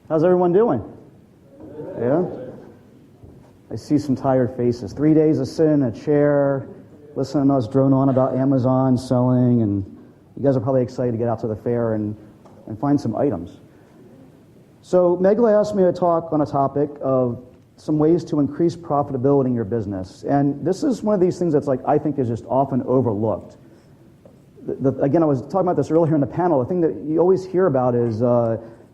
How's everyone doing? Yeah? I see some tired faces. 3 days of sitting in a chair, listening to us drone on about Amazon selling, and you guys are probably excited to get out to the fair and find some items. So Megla asked me to talk on a topic of some ways to increase profitability in your business. And this is one of these things that's like, I think is just often overlooked. Again, I was talking about this earlier in the panel. The thing that you always hear about is,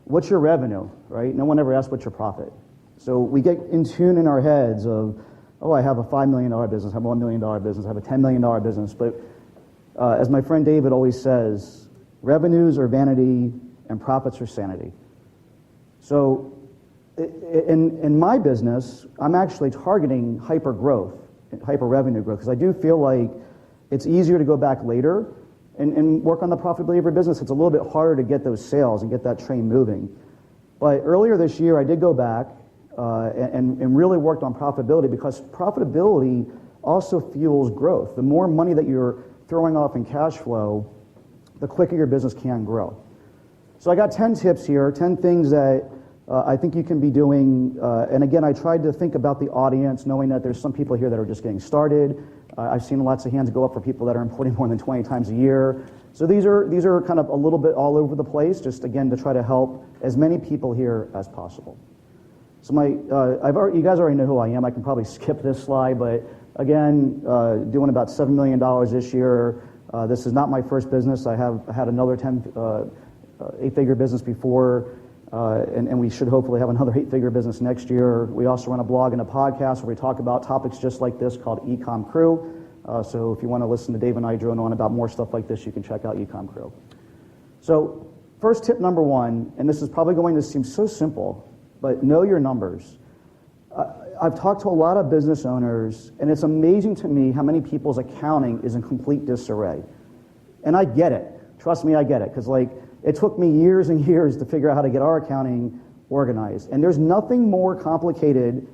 what's your revenue, right? No one ever asks what's your profit. So we get in tune in our heads of, oh, I have a $5 million business, I have a $1 million business, I have a $10 million business. But as my friend David always says, revenues are vanity and profits are sanity. So in my business, I'm actually targeting hyper growth, hyper revenue growth, because I do feel like it's easier to go back later and work on the profitability of your business. It's a little bit harder to get those sales and get that train moving. But earlier this year, I did go back and really worked on profitability, because profitability also fuels growth. The more money that you're throwing off in cash flow, the quicker your business can grow. So I got 10 tips here, 10 things that I think you can be doing. And again, I tried to think about the audience, knowing that there's some people here that are just getting started. I've seen lots of hands go up for people that are importing more than 20 times a year. So these are kind of a little bit all over the place, just again to try to help as many people here as possible. So you guys already know who I am. I can probably skip this slide, but again, doing about $7 million this year. This is not my first business. I have had another 8-figure business before, and we should hopefully have another 8-figure business next year. We also run a blog and a podcast where we talk about topics just like this called eCom Crew. So if you want to listen to Dave and I drone on about more stuff like this, you can check out eCom Crew. So first tip number one, and this is probably going to seem so simple, but know your numbers. I've talked to a lot of business owners, and it's amazing to me how many people's accounting is in complete disarray. And I get it. Trust me, I get it. Because it took me years and years to figure out how to get our accounting organized. And there's nothing more complicated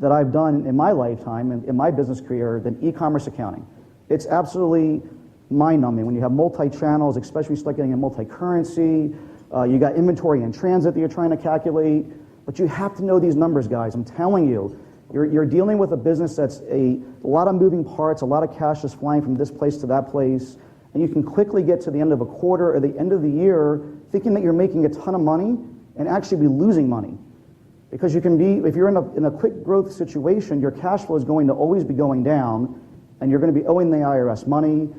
that I've done in my lifetime, in my business career, than e-commerce accounting. It's absolutely mind-numbing when you have multi-channels, especially when you start getting in multi-currency. You got inventory in transit that you're trying to calculate. But you have to know these numbers, guys. I'm telling you, you're dealing with a business that's a lot of moving parts, a lot of cash is flying from this place to that place, and you can quickly get to the end of a quarter or the end of the year thinking that you're making a ton of money and actually be losing money. Because you can be, if you're in a quick growth situation, your cash flow is going to always be going down, and you're going to be owing the IRS money,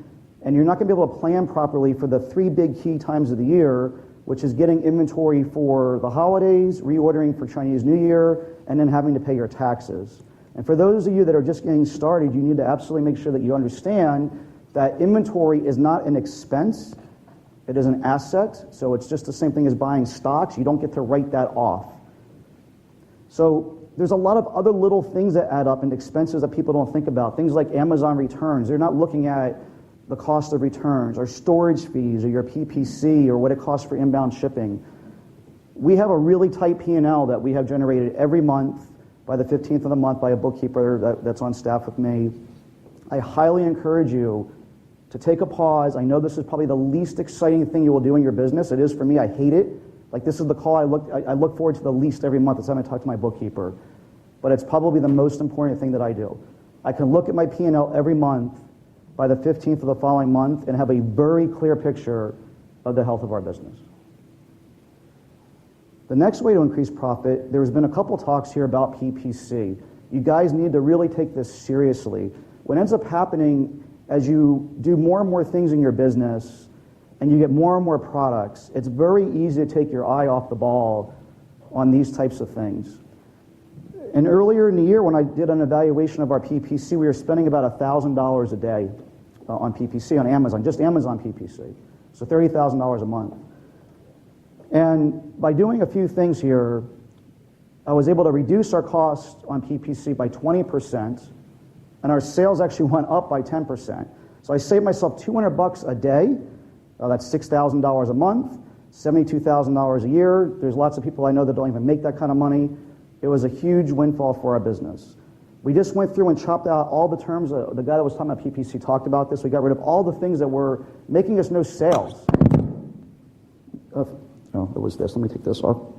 and you're not going to be able to plan properly for the 3 big key times of the year, which is getting inventory for the holidays, reordering for Chinese New Year, and then having to pay your taxes. And for those of you that are just getting started, you need to absolutely make sure that you understand that inventory is not an expense, it is an asset. So it's just the same thing as buying stocks. You don't get to write that off. So there's a lot of other little things that add up and expenses that people don't think about. Things like Amazon returns. They're not looking at the cost of returns, or storage fees, or your PPC, or what it costs for inbound shipping. We have a really tight P&L that we have generated every month by the 15th of the month by a bookkeeper that's on staff with me. I highly encourage you to take a pause. I know this is probably the least exciting thing you will do in your business. It is for me. I hate it. Like, this is the call I look forward to the least every month. It's time I talk to my bookkeeper. But it's probably the most important thing that I do. I can look at my P&L every month by the 15th of the following month and have a very clear picture of the health of our business. The next way to increase profit, there's been a couple talks here about PPC. You guys need to really take this seriously. What ends up happening as you do more and more things in your business and you get more and more products, it's very easy to take your eye off the ball on these types of things. And earlier in the year, when I did an evaluation of our PPC, we were spending about $1,000 a day on PPC on Amazon, just Amazon PPC. So $30,000 a month. And by doing a few things here, I was able to reduce our cost on PPC by 20%, and our sales actually went up by 10%. So I saved myself $200 a day. That's $6,000 a month, $72,000 a year. There's lots of people I know that don't even make that kind of money. It was a huge windfall for our business. We just went through and chopped out all the terms. The guy that was talking about PPC talked about this. We got rid of all the things that were making us no sales. Oh, it was this. Let me take this off.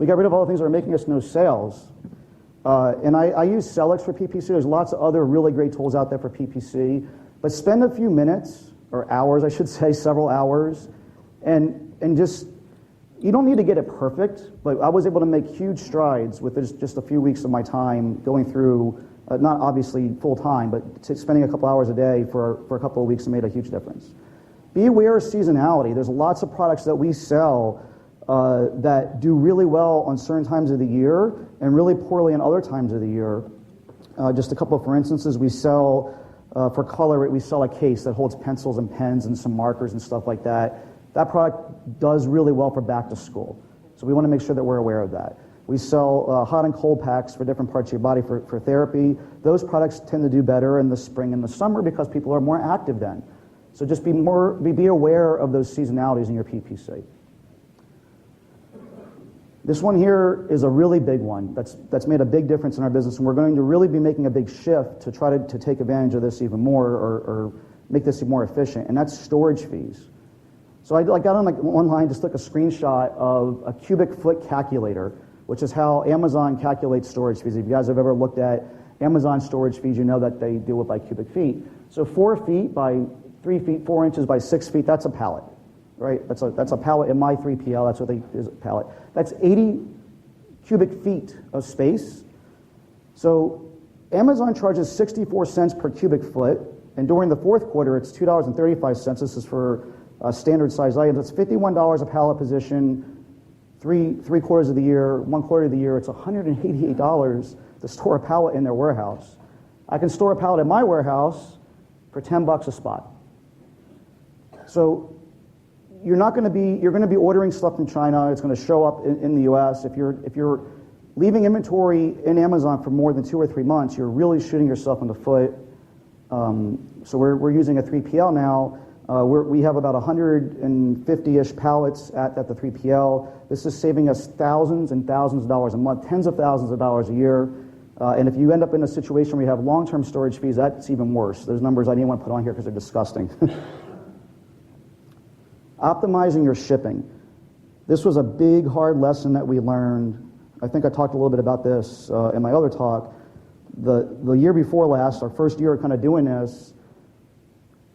We got rid of all the things that are making us no sales. And I use Sellex for PPC. There's lots of other really great tools out there for PPC. But spend a few minutes, or hours, I should say, several hours, and just, you don't need to get it perfect, but I was able to make huge strides with just a few weeks of my time going through, not obviously full time, but spending a couple hours a day for a couple of weeks and made a huge difference. Be aware of seasonality. There's lots of products that we sell that do really well on certain times of the year and really poorly on other times of the year. Just a couple for instances, we sell, for color, we sell a case that holds pencils and pens and some markers and stuff like that. That product does really well for back to school. So we want to make sure that we're aware of that. We sell hot and cold packs for different parts of your body for therapy. Those products tend to do better in the spring and the summer because people are more active then. So just be aware of those seasonalities in your PPC. This one here is a really big one that's made a big difference in our business, and we're going to really be making a big shift to try to take advantage of this even more or make this more efficient, and that's storage fees. So I got online, just took a screenshot of a cubic foot calculator, which is how Amazon calculates storage fees. If you guys have ever looked at Amazon storage fees, you know that they do it by cubic feet. So 4 feet by 3 feet, 4 inches by 6 feet, that's a pallet, right? That's a pallet in my 3PL, that's what is a pallet. That's 80 cubic feet of space. So Amazon charges 64 cents per cubic foot, and during the fourth quarter, it's $2.35. This is for standard size items. It's $51 a pallet position, three quarters of the year, 1 quarter of the year. It's $188 to store a pallet in their warehouse. I can store a pallet in my warehouse for $10 a spot. So you're going to be ordering stuff from China. It's going to show up in the U.S. If you're leaving inventory in Amazon for more than 2 or 3 months, you're really shooting yourself in the foot. So we're using a 3PL now. We have about 150-ish pallets at the 3PL. This is saving us thousands and thousands of dollars a month, tens of thousands of dollars a year. And if you end up in a situation where you have long-term storage fees, that's even worse. Those numbers I didn't want to put on here because they're disgusting. Optimizing your shipping. This was a big, hard lesson that we learned. I think I talked a little bit about this in my other talk. The year before last, our first year kind of doing this,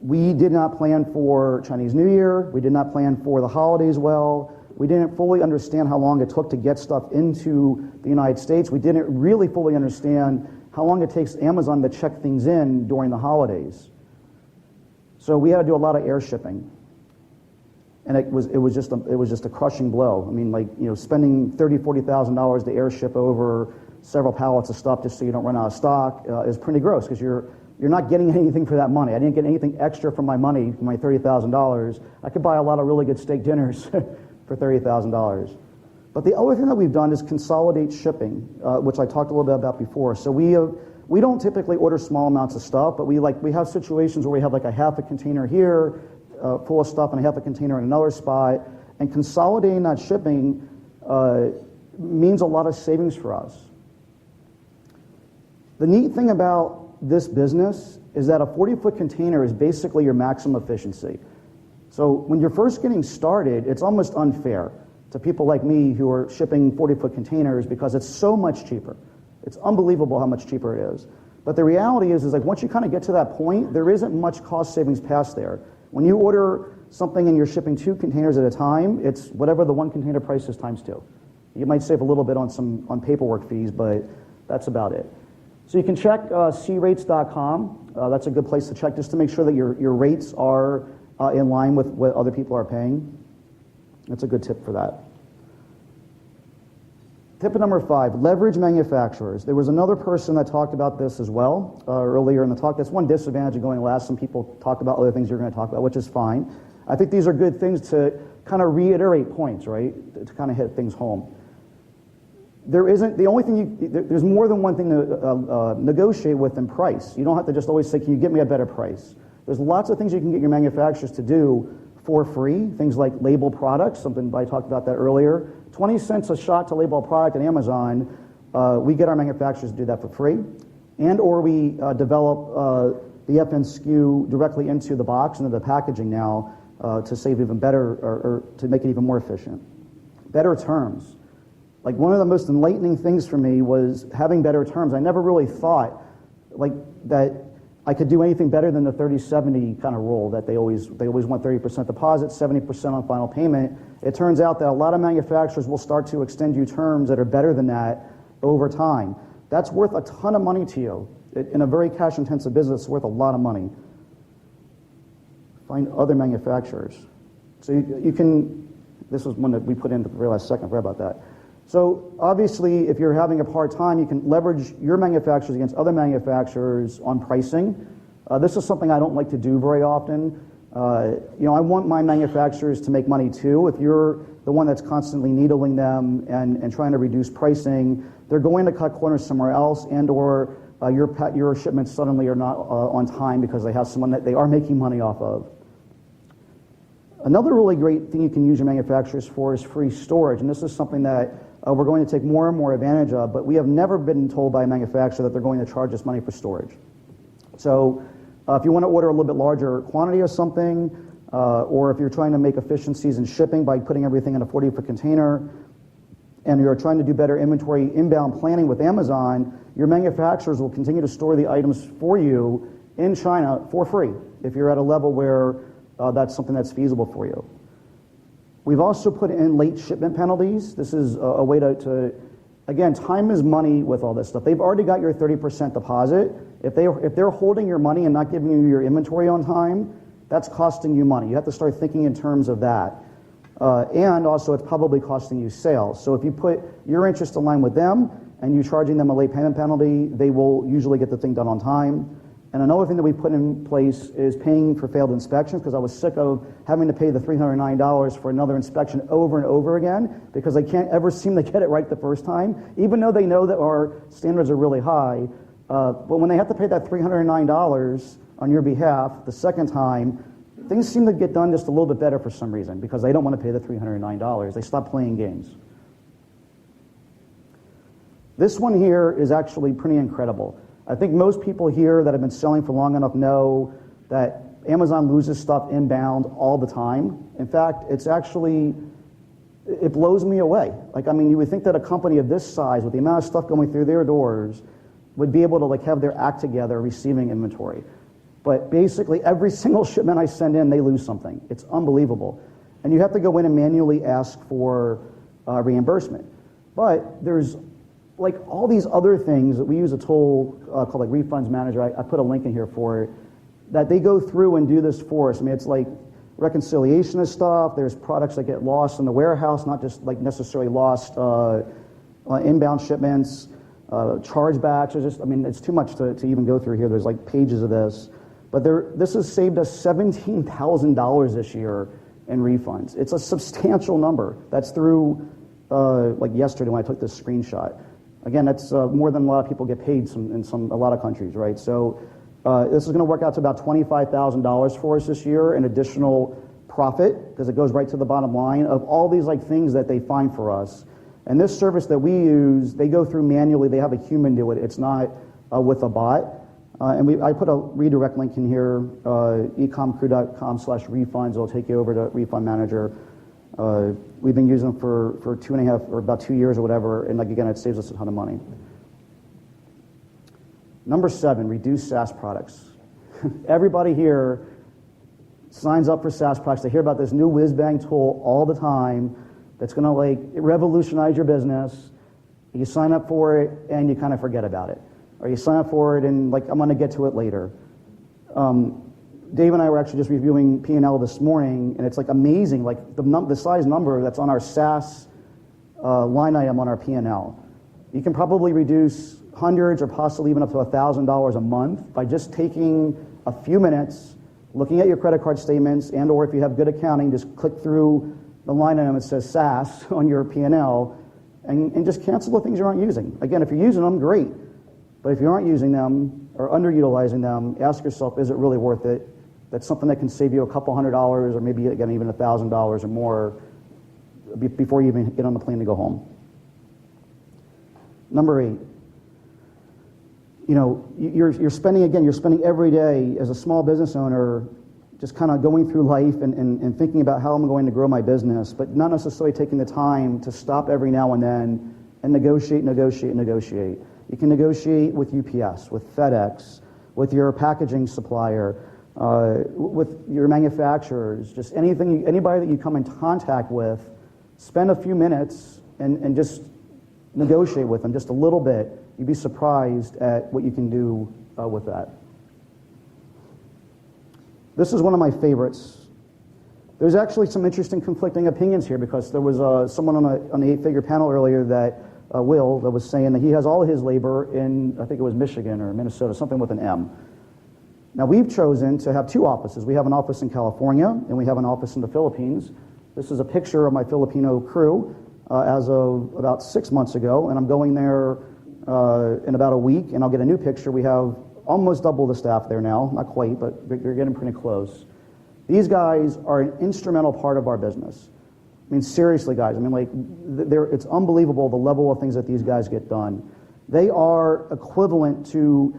we did not plan for Chinese New Year. We did not plan for the holidays well. We didn't fully understand how long it took to get stuff into the United States. We didn't really fully understand how long it takes Amazon to check things in during the holidays. So we had to do a lot of air shipping. And it was just a crushing blow. I mean, spending $30,000-$40,000 to air ship over several pallets of stuff just so you don't run out of stock is pretty gross because you're not getting anything for that money. I didn't get anything extra for my money, for my $30,000. I could buy a lot of really good steak dinners for $30,000. But the other thing that we've done is consolidate shipping, which I talked a little bit about before. So we don't typically order small amounts of stuff, but we have situations where we have like a half a container here, full of stuff, and a half a container in another spot. And consolidating that shipping means a lot of savings for us. The neat thing about this business is that a 40-foot container is basically your maximum efficiency. So when you're first getting started, it's almost unfair to people like me who are shipping 40-foot containers because it's so much cheaper. It's unbelievable how much cheaper it is. But the reality is like once you kind of get to that point, there isn't much cost savings past there. When you order something and you're shipping 2 containers at a time, it's whatever the 1 container price is times 2. You might save a little bit on paperwork fees, but that's about it. So you can check crates.com. That's a good place to check just to make sure that your rates are in line with what other people are paying. That's a good tip for that. Tip number 5, leverage manufacturers. There was another person that talked about this as well earlier in the talk. That's one disadvantage of going last. Some people talk about other things you're going to talk about, which is fine. I think these are good things to kind of reiterate points, right? To kind of hit things home. There's more than one thing to negotiate with than price. You don't have to just always say, can you get me a better price? There's lots of things you can get your manufacturers to do for free, things like label products, something I talked about that earlier. 20 cents a shot to label a product on Amazon, we get our manufacturers to do that for free. And or we develop the FN SKU directly into the box and into the packaging now to save even better or to make it even more efficient. Better terms. Like one of the most enlightening things for me was having better terms. I never really thought like that I could do anything better than the 30-70 kind of rule that they always want 30% deposit, 70% on final payment. It turns out that a lot of manufacturers will start to extend you terms that are better than that over time. That's worth a ton of money to you. In a very cash-intensive business, it's worth a lot of money. Find other manufacturers. So you can, this was one that we put in the very last second, I forgot about that. So obviously, if you're having a hard time, you can leverage your manufacturers against other manufacturers on pricing. This is something I don't like to do very often. I want my manufacturers to make money too. If you're the one that's constantly needling them and trying to reduce pricing, they're going to cut corners somewhere else, and or your shipments suddenly are not on time because they have someone that they are making money off of. Another really great thing you can use your manufacturers for is free storage, and this is something that we're going to take more and more advantage of, but we have never been told by a manufacturer that they're going to charge us money for storage. So if you want to order a little bit larger quantity of something, or if you're trying to make efficiencies in shipping by putting everything in a 40-foot container, and you're trying to do better inventory inbound planning with Amazon, your manufacturers will continue to store the items for you in China for free if you're at a level where that's something that's feasible for you. We've also put in late shipment penalties. This is a way to, again, time is money with all this stuff. They've already got your 30% deposit. If they're holding your money and not giving you your inventory on time, that's costing you money. You have to start thinking in terms of that. And also, it's probably costing you sales. So if you put your interest in line with them and you're charging them a late payment penalty, they will usually get the thing done on time. And another thing that we put in place is paying for failed inspections, because I was sick of having to pay the $309 for another inspection over and over again, because they can't ever seem to get it right the first time, even though they know that our standards are really high. But when they have to pay that $309 on your behalf the second time, things seem to get done just a little bit better for some reason, because they don't want to pay the $309. They stop playing games. This one here is actually pretty incredible. I think most people here that have been selling for long enough know that Amazon loses stuff inbound all the time. In fact, it blows me away. Like, I mean, you would think that a company of this size, with the amount of stuff going through their doors, would be able to have their act together receiving inventory. But basically, every single shipment I send in, they lose something. It's unbelievable. And you have to go in and manually ask for reimbursement. But there's all these other things that we use a tool called Refunds Manager. I put a link in here for it, that they go through and do this for us. I mean, it's like reconciliation of stuff. There's products that get lost in the warehouse, not just necessarily lost inbound shipments, chargebacks. It's too much to even go through here. There's pages of this. But this has saved us $17,000 this year in refunds. It's a substantial number. That's through yesterday when I took this screenshot. Again, that's more than a lot of people get paid in a lot of countries, right? So this is going to work out to about $25,000 for us this year in additional profit, because it goes right to the bottom line of all these things that they find for us. And this service that we use, they go through manually. They have a human do it. It's not with a bot. I put a redirect link in here, ecomcrew.com/refunds. It'll take you over to Refund Manager. We've been using them for 2.5 or about 2 years or whatever, and again, it saves us a ton of money. Number 7, reduce SaaS products. Everybody here signs up for SaaS products. They hear about this new whiz-bang tool all the time that's going to revolutionize your business. You sign up for it and you kind of forget about it, or you sign up for it and I'm going to get to it later. Dave and I were actually just reviewing P&L this morning, and it's amazing, the size number that's on our SaaS line item on our P&L. You can probably reduce hundreds or possibly even up to $1,000 a month by just taking a few minutes, looking at your credit card statements, and or if you have good accounting, just click through the line item that says SaaS on your P&L and just cancel the things you aren't using. Again, if you're using them, great. But if you aren't using them or underutilizing them, ask yourself, is it really worth it? That's something that can save you a couple $100 or maybe, again, even $1,000 or more before you even get on the plane to go home. Number 8, you're spending every day as a small business owner just kind of going through life and thinking about how I'm going to grow my business, but not necessarily taking the time to stop every now and then and negotiate. You can negotiate with UPS, with FedEx, with your packaging supplier, with your manufacturers, just anybody that you come in contact with, spend a few minutes and just negotiate with them just a little bit. You'd be surprised at what you can do with that. This is one of my favorites. There's actually some interesting conflicting opinions here because there was someone on the 8-figure panel earlier that Will that was saying that he has all of his labor in, I think it was Michigan or Minnesota, something with an M. Now we've chosen to have 2 offices. We have an office in California and we have an office in the Philippines. This is a picture of my Filipino crew as of about 6 months ago, and I'm going there in about a week, and I'll get a new picture. We have almost double the staff there now, not quite, but they're getting pretty close. These guys are an instrumental part of our business. I mean, seriously, guys. I mean, like, it's unbelievable the level of things that these guys get done. They are equivalent to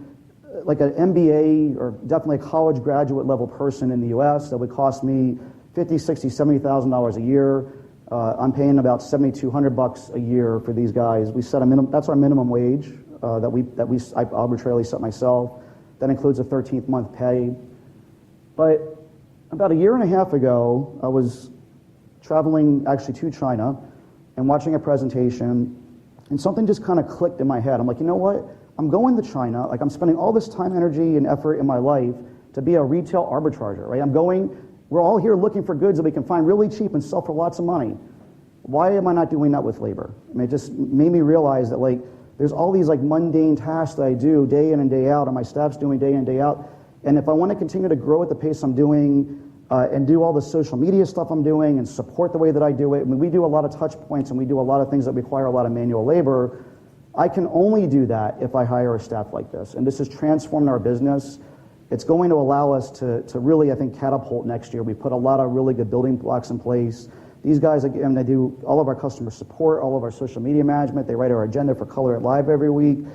like an MBA or definitely a college graduate level person in the U.S. that would cost me $50,000, $60,000, $70,000 a year. I'm paying about $7,200 a year for these guys. We set a minimum. That's our minimum wage I arbitrarily set myself. That includes a 13th month pay. But about a year and a half ago, I was traveling actually to China and watching a presentation, and something just kind of clicked in my head. I'm like, you know what? I'm going to China. Like, I'm spending all this time, energy, and effort in my life to be a retail arbitrager, right? We're all here looking for goods that we can find really cheap and sell for lots of money. Why am I not doing that with labor? I mean, it just made me realize that, like, there's all these, like, mundane tasks that I do day in and day out, and my staff's doing day in and day out. And if I want to continue to grow at the pace I'm doing, and do all the social media stuff I'm doing and support the way that I do it. I mean, we do a lot of touch points and we do a lot of things that require a lot of manual labor. I can only do that if I hire a staff like this. And this has transformed our business. It's going to allow us to really, I think, catapult next year. We put a lot of really good building blocks in place. These guys, again, they do all of our customer support, all of our social media management. They write our agenda for Color It Live every week.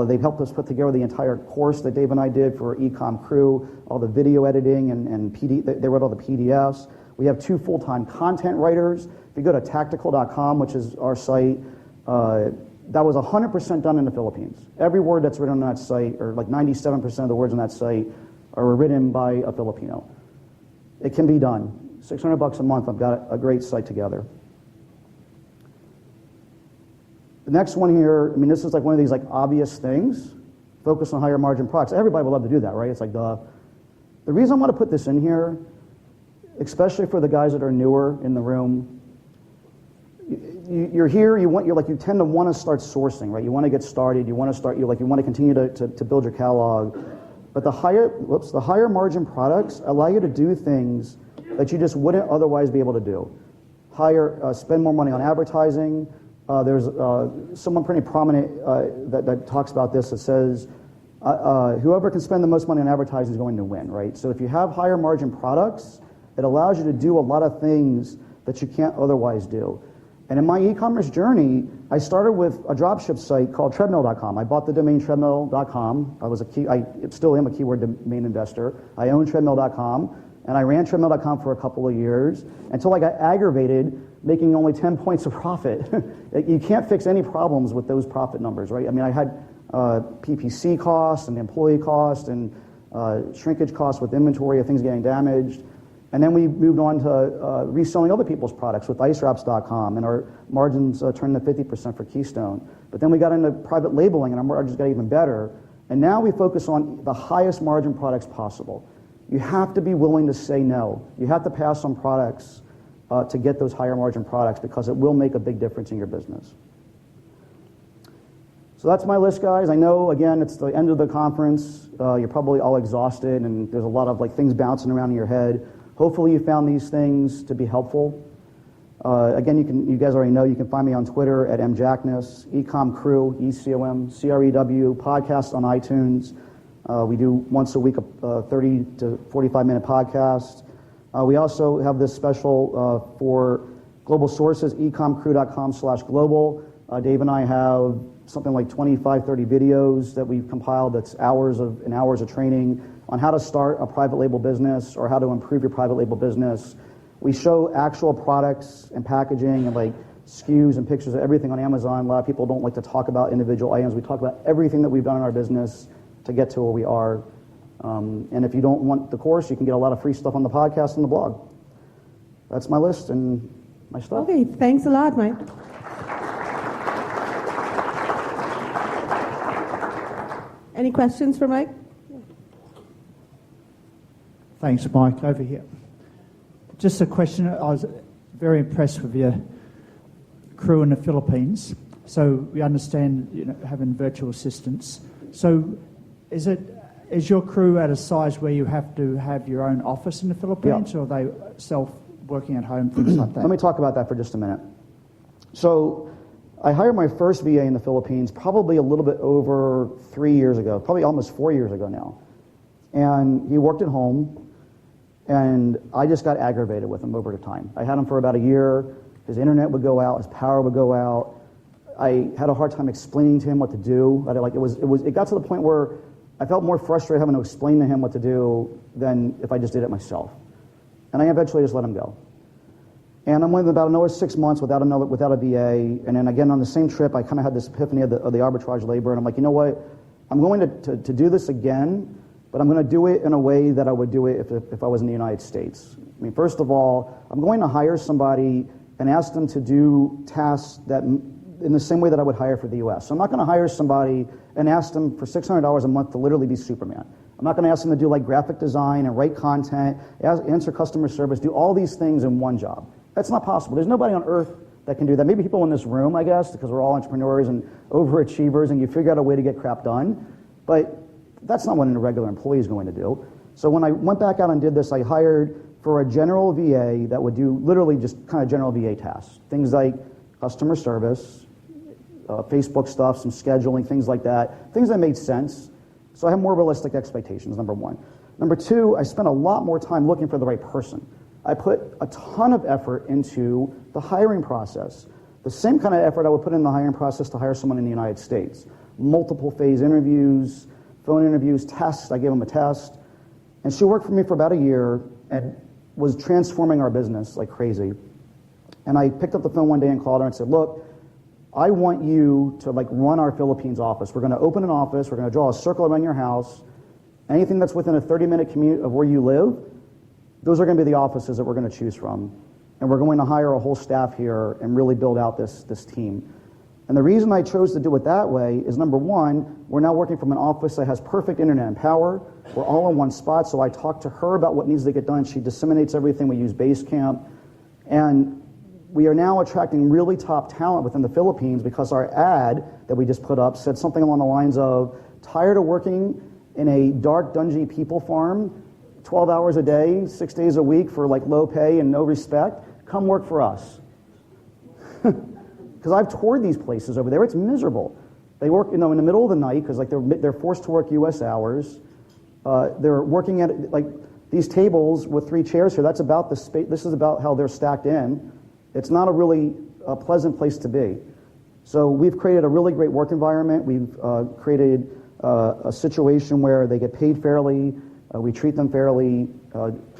They've helped us put together the entire course that Dave and I did for eCom Crew, all the video editing and they wrote all the PDFs. We have 2 full-time content writers. If you go to tactical.com, which is our site, that was 100% done in the Philippines. Every word that's written on that site, or like 97% of the words on that site, are written by a Filipino. It can be done. $600 a month, I've got a great site together. The next one here, I mean, this is like one of these like obvious things. Focus on higher margin products. Everybody would love to do that, right? It's like the reason I want to put this in here, especially for the guys that are newer in the room, you're here, you tend to want to start sourcing, right? You want to get started, you want to continue to build your catalog. But the higher margin products allow you to do things that you just wouldn't otherwise be able to do. Spend more money on advertising. There's someone pretty prominent that talks about this that says, whoever can spend the most money on advertising is going to win, right? So if you have higher margin products, it allows you to do a lot of things that you can't otherwise do. And in my e-commerce journey, I started with a dropship site called treadmill.com. I bought the domain treadmill.com. I still am a keyword domain investor. I own treadmill.com, and I ran treadmill.com for a couple of years until I got aggravated making only 10 points of profit. You can't fix any problems with those profit numbers, right? I mean, I had PPC costs and employee costs and shrinkage costs with inventory of things getting damaged. And then we moved on to reselling other people's products with icewraps.com, and our margins turned to 50% for Keystone. But then we got into private labeling, and our margins got even better. And now we focus on the highest margin products possible. You have to be willing to say no. You have to pass on products to get those higher margin products, because it will make a big difference in your business. So that's my list, guys. I know, again, it's the end of the conference. You're probably all exhausted, and there's a lot of things bouncing around in your head. Hopefully you found these things to be helpful. Again, you guys already know, you can find me on Twitter at mjackness, eCom Crew, ECOM, CREW, podcast on iTunes. We do once a week a 30 to 45-minute podcast. We also have this special for global sources, ecomcrew.com/global. Dave and I have something like 25, 30 videos that we've compiled that's hours of training on how to start a private label business or how to improve your private label business. We show actual products and packaging and SKUs and pictures of everything on Amazon. A lot of people don't like to talk about individual items. We talk about everything that we've done in our business to get to where we are. And if you don't want the course, you can get a lot of free stuff on the podcast and the blog. That's my list and my stuff. Okay, thanks a lot, Mike. Any questions for Mike? Thanks, Mike. Over here. Just a question. I was very impressed with your crew in the Philippines. So we understand, having virtual assistants. So is your crew at a size where you have to have your own office in the Philippines, or are they working at home, things like that? Let me talk about that for just a minute. So I hired my first VA in the Philippines probably a little bit over 3 years ago, probably almost 4 years ago now. And he worked at home, and I just got aggravated with him over the time. I had him for about a year. His internet would go out, his power would go out. I had a hard time explaining to him what to do. It got to the point where I felt more frustrated having to explain to him what to do than if I just did it myself. And I eventually just let him go. And I went about another 6 months without a VA. And then again on the same trip, I kind of had this epiphany of the arbitrage labor. And I'm like, you know what? I'm going to do this again, but I'm going to do it in a way that I would do it if I was in the United States. I mean, first of all, I'm going to hire somebody and ask them to do tasks that in the same way that I would hire for the U.S. So I'm not going to hire somebody and ask them for $600 a month to literally be Superman. I'm not going to ask them to do like graphic design and write content, answer customer service, do all these things in one job. That's not possible. There's nobody on earth that can do that. Maybe people in this room, I guess, because we're all entrepreneurs and overachievers and you figure out a way to get crap done. But that's not what a regular employee is going to do. So when I went back out and did this, I hired for a general VA that would do literally just kind of general VA tasks. Things like customer service, Facebook stuff, some scheduling, things like that. Things that made sense. So I have more realistic expectations, number one. Number two, I spent a lot more time looking for the right person. I put a ton of effort into the hiring process. The same kind of effort I would put in the hiring process to hire someone in the United States. Multiple phase interviews, phone interviews, tests. I gave them a test. And she worked for me for about a year and was transforming our business like crazy. And I picked up the phone one day and called her and said, look, I want you to run our Philippines office. We're going to open an office. We're going to draw a circle around your house. Anything that's within a 30-minute commute of where you live, those are going to be the offices that we're going to choose from. And we're going to hire a whole staff here and really build out this team. And the reason I chose to do it that way is, number one, we're now working from an office that has perfect internet and power. We're all in one spot, so I talk to her about what needs to get done. She disseminates everything. We use Basecamp. And we are now attracting really top talent within the Philippines because our ad that we just put up said something along the lines of, tired of working in a dark, dungy people farm, 12 hours a day, 6 days a week for low pay and no respect, come work for us. Because I've toured these places over there. It's miserable. They work in the middle of the night because they're forced to work U.S. hours. They're working at these tables with 3 chairs here. That's about the space. This is about how they're stacked in. It's not a really pleasant place to be. So we've created a really great work environment. We've created a situation where they get paid fairly, we treat them fairly,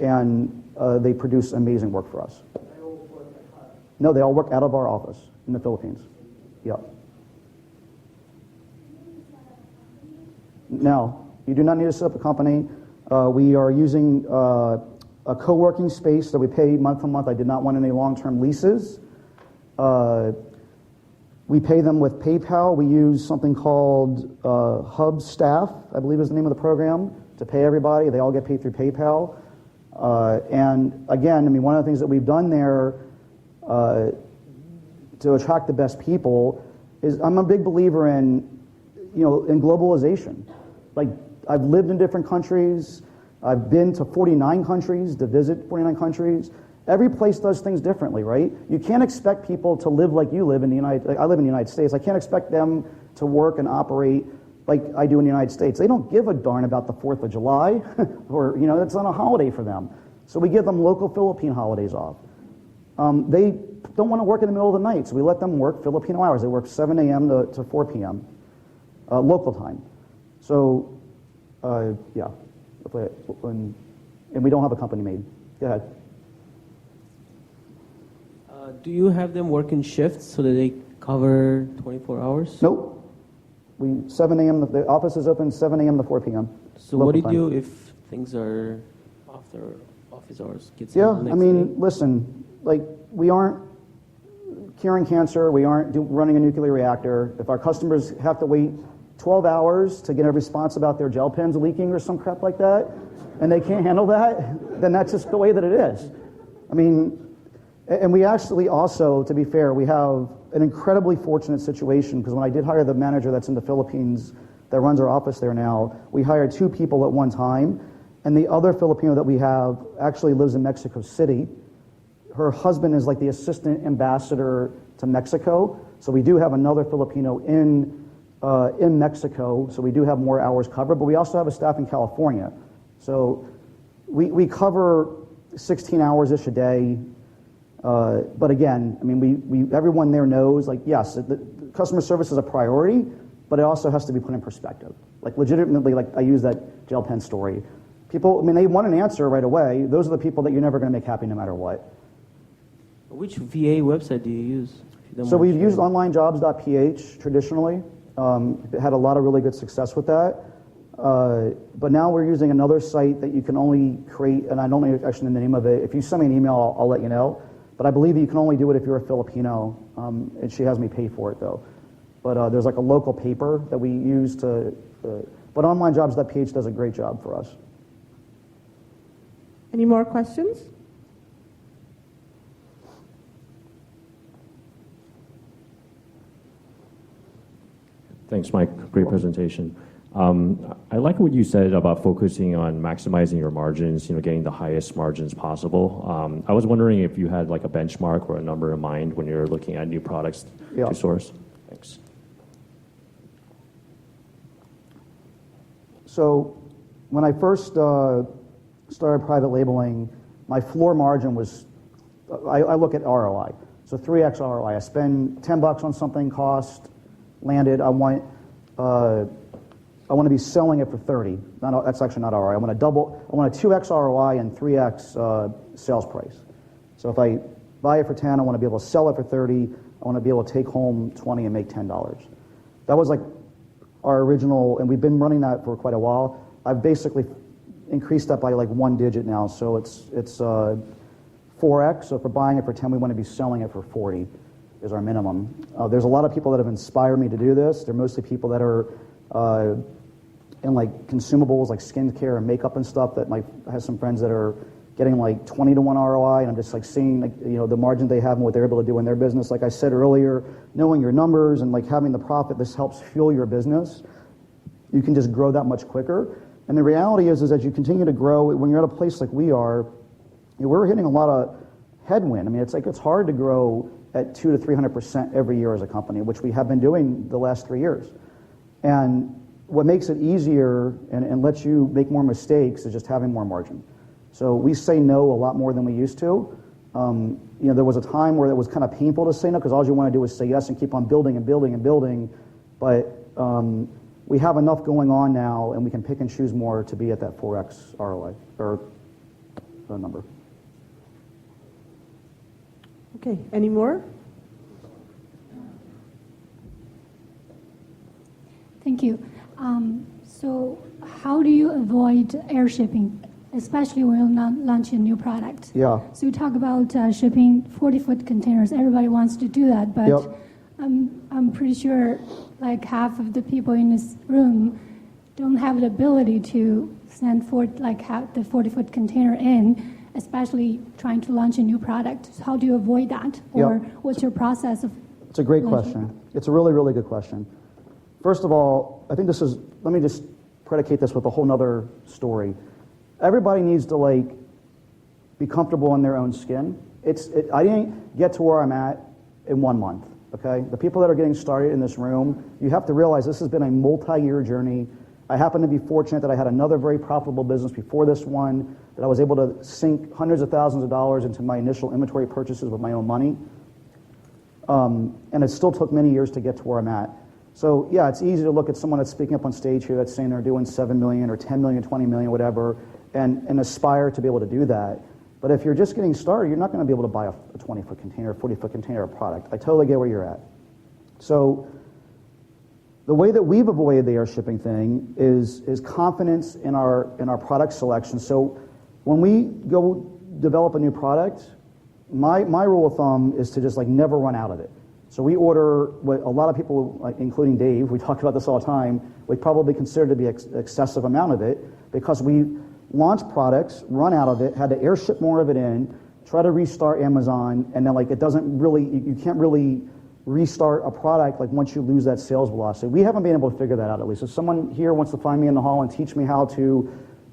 and they produce amazing work for us. They all work at home? No, they all work out of our office in the Philippines. Yep. No, you do not need to set up a company. We are using a co-working space that we pay month to month. I did not want any long-term leases. We pay them with PayPal. We use something called Hub Staff, I believe is the name of the program, to pay everybody. They all get paid through PayPal. And again, I mean, one of the things that we've done there to attract the best people is I'm a big believer in globalization. I've lived in different countries. I've been to 49 countries, to visit 49 countries. Every place does things differently, right? You can't expect people to live like you live in the I live in the United States. I can't expect them to work and operate like I do in the United States. They don't give a darn about the 4th of July, or, it's not a holiday for them. So we give them local Philippine holidays off. They don't want to work in the middle of the night, so we let them work Filipino hours. They work 7 a.m. to 4 p.m. Local time. So, yeah. And we don't have a company made. Go ahead. Do you have them work in shifts so that they cover 24 hours? Nope. 7 a.m. The office is open 7 a.m. to 4 p.m. So what do you do if things are after office hours? Yeah, I mean, listen, like we aren't curing cancer, we aren't running a nuclear reactor. If our customers have to wait 12 hours to get a response about their gel pens leaking or some crap like that, and they can't handle that, then that's just the way that it is. I mean, and we actually also, to be fair, we have an incredibly fortunate situation because when I did hire the manager that's in the Philippines that runs our office there now, we hired 2 people at one time, and the other Filipino that we have actually lives in Mexico City. Her husband is like the assistant ambassador to Mexico, so we do have another Filipino in Mexico, so we do have more hours covered, but we also have a staff in California. So we cover 16 hours-ish a day. But again, I mean, everyone there knows, like, yes, the customer service is a priority, but it also has to be put in perspective. Like, legitimately, like, I use that gel pen story. People, I mean, they want an answer right away. Those are the people that you're never going to make happy no matter what. Which VA website do you use? So we've used onlinejobs.ph traditionally. It had a lot of really good success with that. But now we're using another site that you can only create, and I don't know actually the name of it. If you send me an email, I'll let you know. But I believe you can only do it if you're a Filipino, and she has me pay for it, though. But there's like a local paper that we use to... but onlinejobs.ph does a great job for us. Any more questions? Thanks, Mike. Great presentation. I like what you said about focusing on maximizing your margins, getting the highest margins possible. I was wondering if you had like a benchmark or a number in mind when you're looking at new products to source. Thanks. So when I first started private labeling, my floor margin was, I look at ROI. So 3x ROI. I spend $10 on something, cost, landed, I want to be selling it for 30. That's actually not ROI. I want a 2x ROI and 3x sales price. So if I buy it for 10, I want to be able to sell it for 30. I want to be able to take home 20 and make $10. That was like our original, and we've been running that for quite a while. I've basically increased that by like 1 digit now. So it's 4x. So if we're buying it for 10, we want to be selling it for 40 is our minimum. There's a lot of people that have inspired me to do this. They're mostly people that are in like consumables like skincare and makeup and stuff that I have some friends that are getting like 20 to 1 ROI, and I'm just like seeing like, the margin they have and what they're able to do in their business. Like I said earlier, knowing your numbers and like having the profit, this helps fuel your business. You can just grow that much quicker. And the reality is as you continue to grow, when you're at a place like we are, we're hitting a lot of headwind. I mean, it's hard to grow at 200 to 300% every year as a company, which we have been doing the last 3 years. And what makes it easier and lets you make more mistakes is just having more margin. So we say no a lot more than we used to. There was a time where it was kind of painful to say no because all you want to do is say yes and keep on building and building and building. But we have enough going on now, and we can pick and choose more to be at that 4x ROI or number. Okay, any more? Thank you. So how do you avoid air shipping, especially when you're launching a new product? Yeah. So you talk about shipping 40-foot containers. Everybody wants to do that, but Yep. I'm pretty sure like half of the people in this room don't have the ability to send the 40-foot container in, especially trying to launch a new product. So how do you avoid that? Or what's your process of... It's a great question. It's a really, really good question. First of all, I think let me just predicate this with a whole nother story. Everybody needs to be comfortable in their own skin. I didn't get to where I'm at in 1 month, okay? The people that are getting started in this room, you have to realize this has been a multi-year journey. I happen to be fortunate that I had another very profitable business before this one, that I was able to sink hundreds of thousands of dollars into my initial inventory purchases with my own money. And it still took many years to get to where I'm at. So yeah, it's easy to look at someone that's speaking up on stage here that's saying they're doing 7 million or 10 million, 20 million, whatever, and aspire to be able to do that. But if you're just getting started, you're not going to be able to buy a 20-foot container, a 40-foot container of product. I totally get where you're at. So the way that we've avoided the air shipping thing is confidence in our product selection. So when we go develop a new product, my rule of thumb is to just like never run out of it. So we order what a lot of people, like, including Dave, we talk about this all the time, we probably consider to be excessive amount of it because we launch products, run out of it, had to air ship more of it in, try to restart Amazon, and then like it doesn't really, you can't really restart a product like once you lose that sales velocity. We haven't been able to figure that out at least. If someone here wants to find me in the hall and teach me how to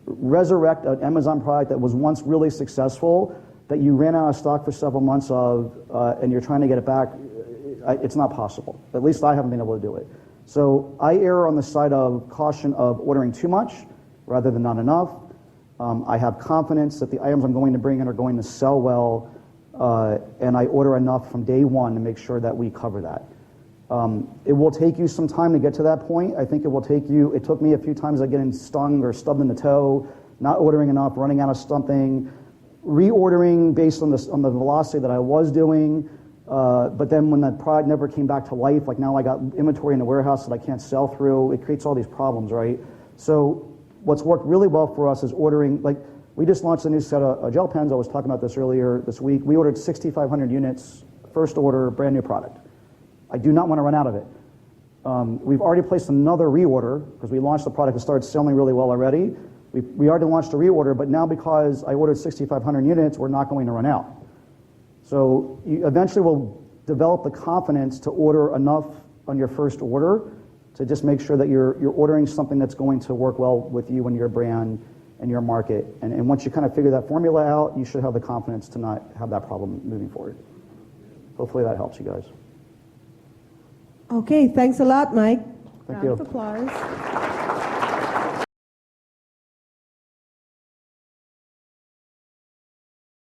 resurrect an Amazon product that was once really successful, that you ran out of stock for several months of, and you're trying to get it back, it's not possible. At least I haven't been able to do it. So I err on the side of caution of ordering too much rather than not enough. I have confidence that the items I'm going to bring in are going to sell well, and I order enough from day one to make sure that we cover that. It will take you some time to get to that point. I think it took me a few times of getting stung or stubbed in the toe, not ordering enough, running out of something, reordering based on the velocity that I was doing, but then when that product never came back to life, like now I got inventory in the warehouse that I can't sell through, it creates all these problems, right? So what's worked really well for us is ordering, like we just launched a new set of gel pens. I was talking about this earlier this week. We ordered 6,500 units, first order, brand new product. I do not want to run out of it. We've already placed another reorder because we launched the product and started selling really well already. We already launched a reorder, but now because I ordered 6,500 units, we're not going to run out. So you eventually will develop the confidence to order enough on your first order to just make sure that you're ordering something that's going to work well with you and your brand and your market. And once you kind of figure that formula out, you should have the confidence to not have that problem moving forward. Hopefully that helps you guys. Okay, thanks a lot, Mike. Thank Round you. of applause.